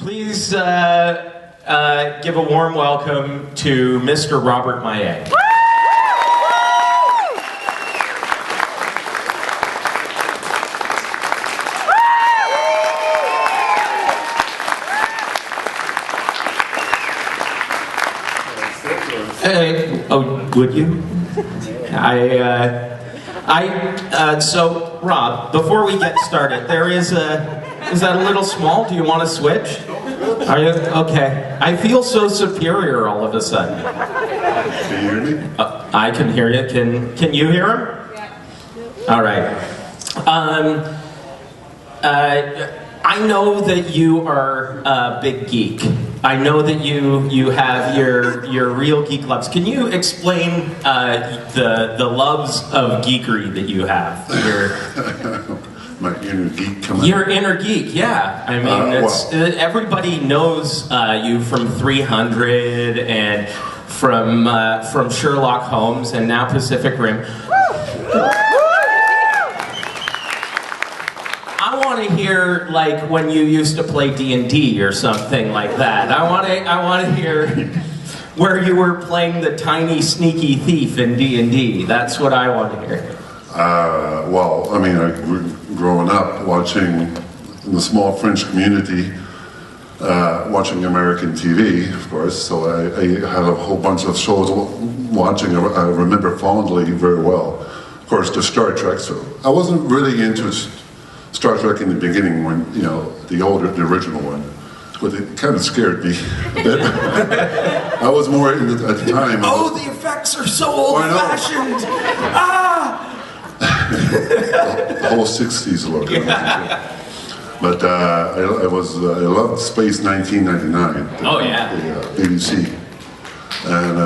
Please give a warm welcome to Mr. Robert Maillet. Oh, would you? So, Rob, before we get started, there is that a little small? Do you want to switch? Are you? Okay. I feel so superior all of a sudden. Can you hear me? I can hear you. Can you hear him? Yeah. All right. I know that you are a big geek. I know that you have your real geek loves. Can you explain the loves of geekery that you have? My inner geek coming. Your inner geek, yeah. I mean, everybody knows you from 300 and from Sherlock Holmes and now Pacific Rim. I want to hear like when you used to play D&D or something like that. I want to hear where you were playing the tiny sneaky thief in D&D. That's what I want to hear. Well, I mean, growing up watching in the small French community, watching American TV, of course. So I had a whole bunch of shows watching. I remember fondly very well. Of course, the Star Trek. So I wasn't really into Star Trek in the beginning when, you know, the original one, but it kind of scared me a bit. I was more at the time. Oh, the effects are so old-fashioned! Ah! The whole 60s look. Yeah. But I loved Space 1999. Oh yeah. The BBC. And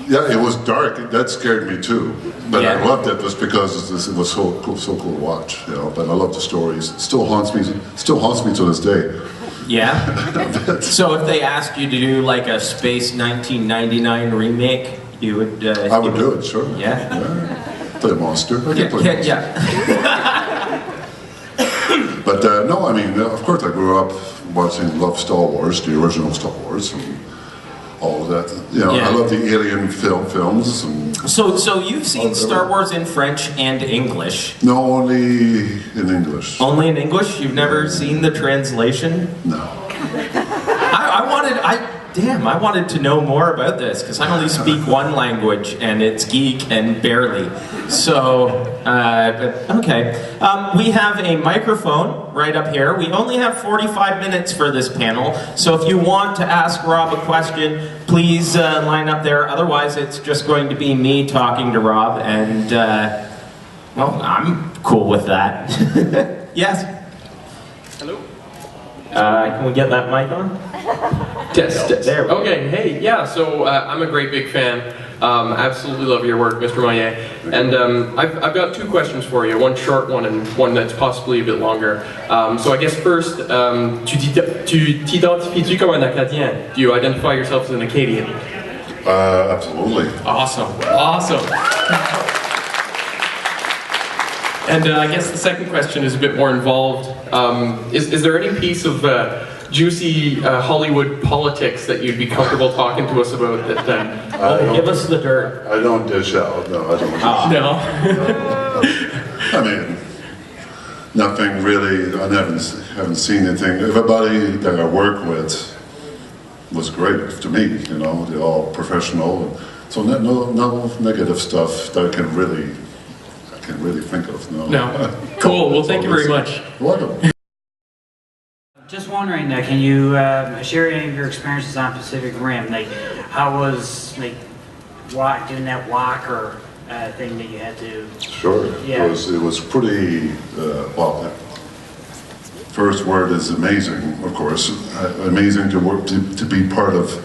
yeah, it was dark. That scared me too. But yeah. I loved it just because it was so cool to watch. You know. But I love the stories. It still haunts me to this day. Yeah. So if they asked you to do like a Space 1999 remake, you would. I would do it. Sure. Yeah. Play a monster. Yeah. But no, I mean, of course, I grew up loved Star Wars, the original Star Wars, and all of that. You know, yeah. I love the alien films. And so you've seen Star Wars in French and English? No, only in English. Only in English? You've never seen the translation? No. I wanted to know more about this because I only speak one language and it's geek and barely. So, okay. We have a microphone right up here. We only have 45 minutes for this panel. So if you want to ask Rob a question, please line up there. Otherwise, it's just going to be me talking to Rob and, well, I'm cool with that. Yes? Hello? Can we get that mic on? Test. There we go. Okay, hey, yeah, so I'm a great big fan. Absolutely love your work, Mr. Maillet. And I've got two questions for you, one short one and one that's possibly a bit longer. So I guess first, tu t'identifies-tu comme un Acadien? Do you identify yourself as an Acadian? Absolutely. Awesome, awesome. And I guess the second question is a bit more involved. Is there any piece of juicy Hollywood politics that you'd be comfortable talking to us about? That give us the dirt. I don't dish out. No, I don't dish out. No. I mean, nothing really. I haven't seen anything. Everybody that I work with was great to me. You know, they're all professional. So no negative stuff that I can really think of. No. Cool. Well, thank you very much. Welcome. Just wondering, can you share any of your experiences on Pacific Rim? Like, how was doing that walk or thing that you had to? Sure. Yeah. It was pretty. Well, first word is amazing. Of course, amazing to work to be part of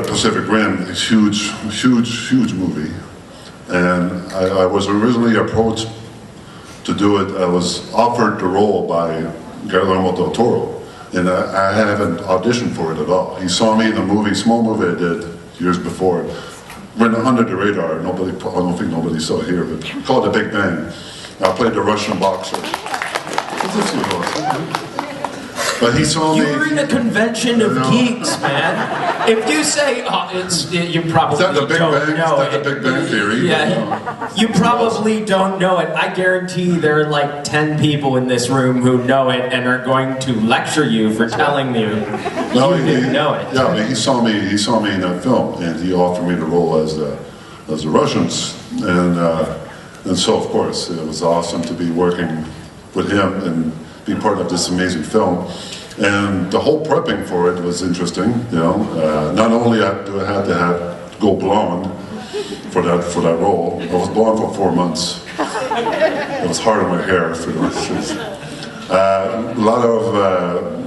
Pacific Rim. It's huge movie, and I was originally approached to do it. I was offered the role by Guillermo del Toro, and I haven't auditioned for it at all. He saw me in a small movie I did years before, went under the radar. I don't think nobody saw it here, but called The Big Bang. I played the Russian boxer. But he saw me. You're in a convention of geeks, man. If you say, you probably Is that the Big don't Bang? know Is that it. the Big Bang Theory? Yeah, you probably don't know it. I guarantee there are like 10 people in this room who know it and are going to lecture you for telling you you didn't know it. Yeah, he saw me in that film, and he offered me the role as the Russians, and so of course it was awesome to be working with him and be part of this amazing film. And the whole prepping for it was interesting. You know, not only do I have to go blonde for that role. I was blonde for 4 months. It was hard on my hair for the rest of it. A lot of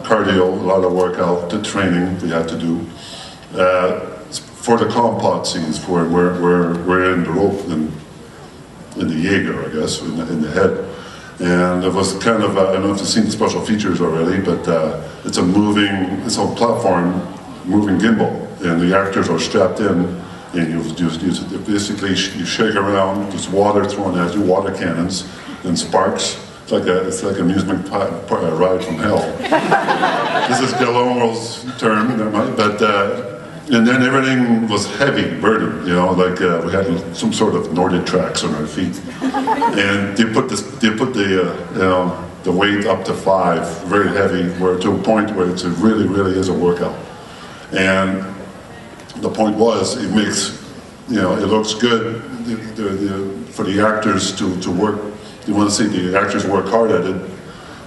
cardio, a lot of workout, the training we had to do. For the compound scenes, where we're in the rope in the Jaeger, I guess, in the head. And it was kind of, I don't know if you've seen the special features already, but it's a platform, moving gimbal, and the actors are strapped in, and you basically shake around, there's water thrown at you, water cannons, and sparks. It's like an amusement ride from hell. This is Guillermo's term, but and then everything was heavy, burden, you know, like we had some sort of Nordic tracks on our feet, and they put the weight up to 5, very heavy, to a point where it really is a workout. And the point was, it makes, you know, it looks good for the actors to work. You want to see the actors work hard at it,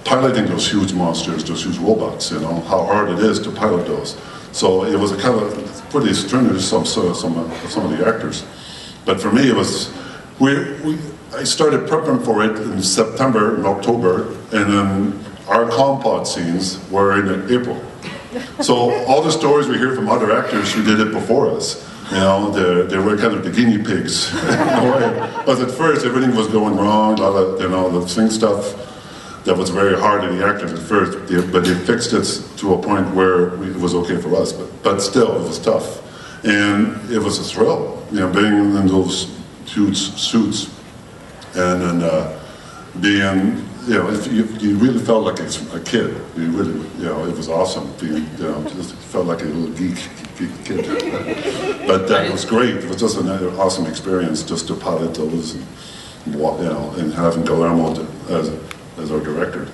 piloting those huge monsters, those huge robots. You know how hard it is to pilot those. So it was a kind of pretty strenuous some of the actors. But for me, it was I started prepping for it in September and October, and then our compound scenes were in April. So all the stories we hear from other actors who did it before us, you know, they were kind of the guinea pigs in a way. Because at first everything was going wrong, a lot of, you know, the swing stuff that was very hard on the actors at first, but they fixed it to a point where it was okay for us. But still, it was tough, and it was a thrill, you know, being in those huge suits, and then being, you know, you really felt like a kid. You really, you know, it was awesome. Being, you know, just felt like a little geek kid. But it was great. It was just an awesome experience just to pilot those, and, you know, and having Guillermo as our director.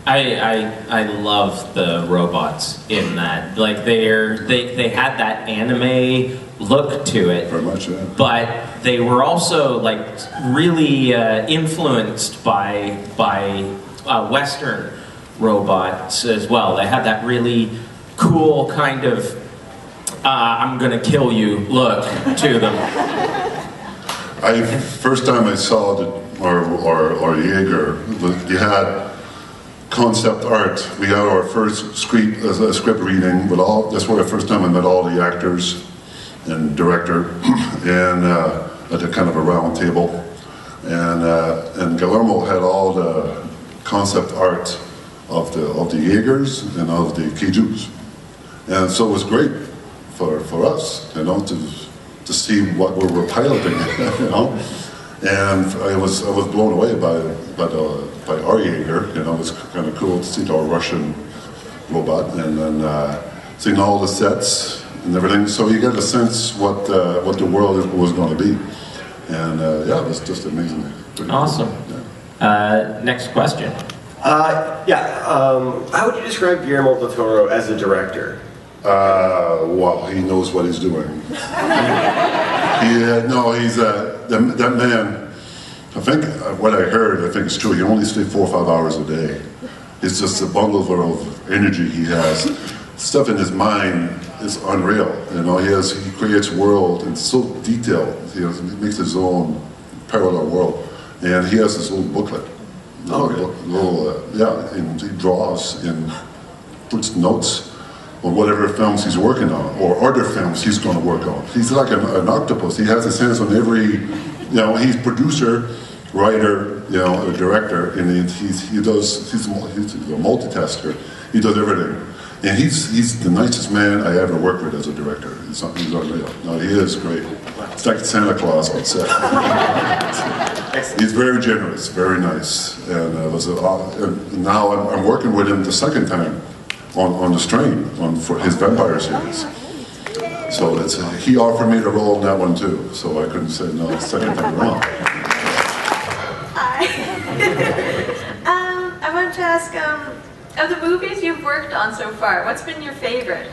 I love the robots in that. Like they had that anime look to it. Very much, yeah. But they were also like really influenced by Western robots as well. They had that really cool kind of I'm gonna kill you look to them. First time I saw our Jaeger, you had concept art. We had our first script reading with all. That's where the first time I met all the actors and director, and at a kind of a round table, and Guillermo had all the concept art of the Jaegers and of the Kijus, and so it was great for us, you know, to see what we were piloting, you know. And I was blown away by our Jaeger. You know, it was kind of cool to see our Russian robot, and then seeing all the sets and everything. So you get a sense what the world was going to be, and yeah, it was just amazing. Pretty awesome. Cool. Yeah. Next question. How would you describe Guillermo del Toro as a director? Well, he knows what he's doing. He's that man. I think what I heard, I think it's true. He only sleeps 4 or 5 hours a day. It's just a bundle of energy he has. Stuff in his mind is unreal. You know, he creates a world, and it's so detailed. He makes his own parallel world, and he has his little booklet. And he draws and puts notes on whatever films he's working on, or other films he's going to work on. He's like an octopus. He has his hands on every, you know, he's producer, writer, you know, a director, and he's a multitasker. He does everything. And he's the nicest man I ever worked with as a director. He's unreal. No, he is great. It's like Santa Claus on set. He's very generous, very nice. And and now I'm working with him the second time on The Strain for his vampire series. So he offered me the role in that one too. So I couldn't say no the second time around. Hi. I wanted to ask, of the movies you've worked on so far, what's been your favorite?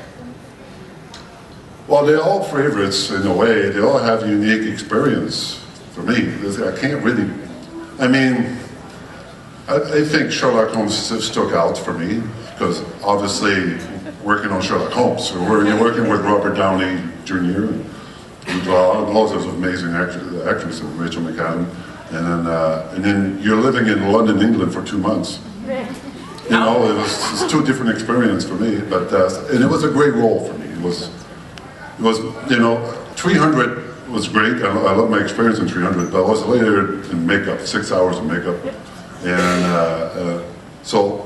Well, they're all favorites in a way. They all have unique experience for me. I can't really, I mean, I think Sherlock Holmes stuck out for me because obviously working on Sherlock Holmes, you're working with Robert Downey Jr. and loads of amazing actors, Rachel McAdams, and then you're living in London, England for 2 months. You know, it's two different experiences for me, but and it was a great role for me. It was you know, 300 was great. I love my experience in 300, but I was later in makeup, 6 hours of makeup, and so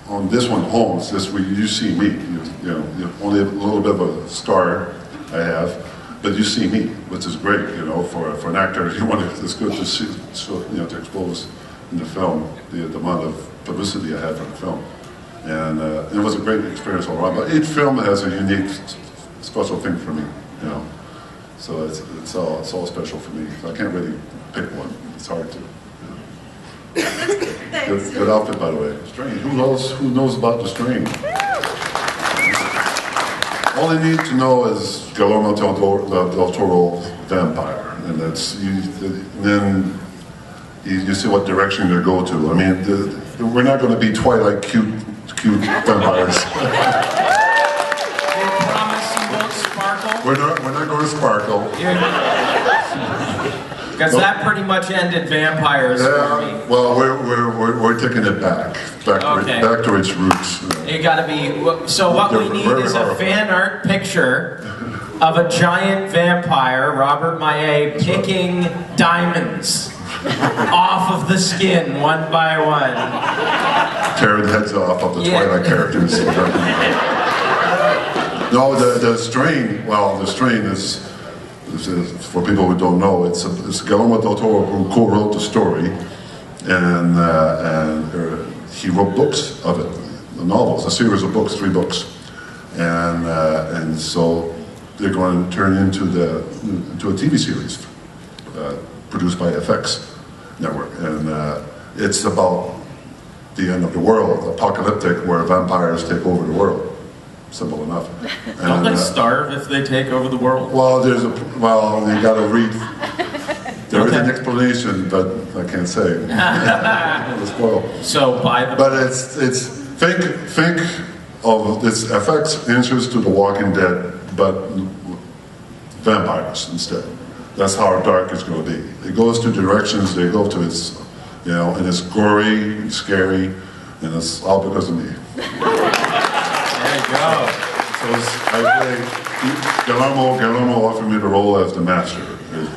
on this one, Holmes, you see me. You know, only a little bit of a scar I have, but you see me, which is great. You know, for an actor, it's good to see, you know, to expose in the film the amount of publicity I had for the film, and it was a great experience all around. But each film has a unique, special thing for me, you know. So it's all special for me. So I can't really pick one. It's hard to. Good outfit, by the way. Strain. Who knows about The Strain? All you need to know is Guillermo del Toro vampire, and then you see what direction they go to. I mean, we're not going to be Twilight cute vampires. They promise you won't sparkle? We're not going to sparkle. Because that pretty much ended vampires for me. Well, we're taking it back to its roots. It gotta be, so what we need is a fan art picture of a giant vampire, Robert Maillet, picking diamonds off of the skin one by one. Tearing heads off of the Twilight characters. No, the Strain, well, The Strain is, for people who don't know, it's Guillermo del Toro who co-wrote the story, and he wrote books of it, novels, a series of books, 3 books, and so they're going to turn into a TV series produced by FX Network, and it's about the end of the world, apocalyptic, where vampires take over the world. Simple enough. Don't they starve if they take over the world? Well, you got to read. There is an explanation, but I can't say. It'll spoil. So But it's think of this FX answers to The Walking Dead, but vampires instead. That's how dark it's going to be. It goes to directions they go to. It's, you know, and it's gory, and scary, and it's all because of me. there you go. So Guillermo offered me the role as the master,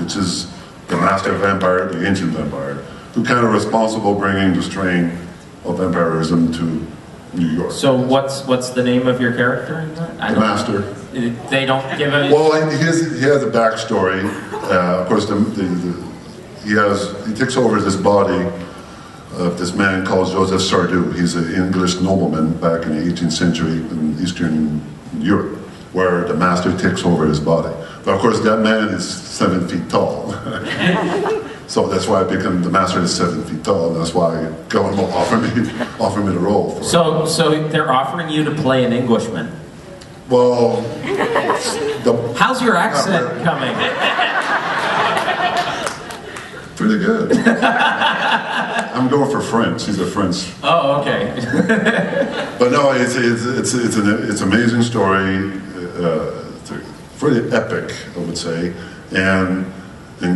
which is the master vampire, the ancient vampire, who kind of responsible bringing the strain of vampirism to New York. So what's the name of your character in that? The master. They don't give a... Well, he has a backstory. Of course, he takes over this body of this man called Joseph Sardou. He's an English nobleman back in the 18th century in Eastern Europe, where the master takes over his body. But of course, that man is 7 feet tall. So that's why the master is 7 feet tall, and that's why Guillermo offered me the role. So they're offering you to play an Englishman. Well, how's your accent coming? Pretty good. I'm going for French. He's a French. Oh, okay. But no, it's an amazing story. It's pretty epic, I would say. And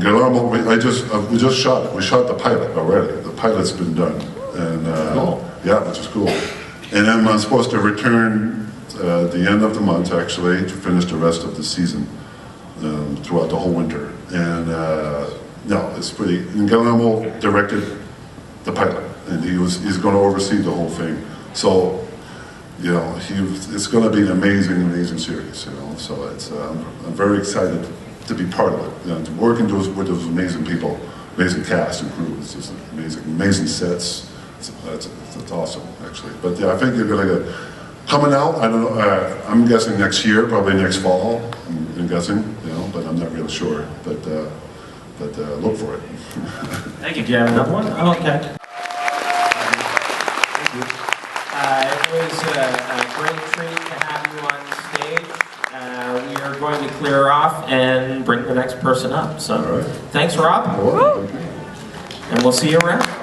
Guillermo, we just shot it. We shot the pilot already. The pilot's been done, and cool. Yeah, which is cool. And then I'm supposed to return at the end of the month, actually, to finish the rest of the season throughout the whole winter. And no, it's pretty. And Guillermo directed the pilot, and he's going to oversee the whole thing. So you know, it's going to be an amazing, amazing series, you know. So it's, I'm very excited to be part of it, you know, to work with those amazing people, amazing cast and crew. It's just amazing, amazing sets. It's awesome, actually. But yeah, I think you're going to get coming out. I don't know. I'm guessing next year, probably next fall. I'm guessing, you know, but I'm not really sure. But look for it. Thank you. Do you have another one? Oh, okay. It was a great treat to have you on stage. We are going to clear off and bring the next person up. So, All right. thanks, Rob. Well, thank you. And we'll see you around.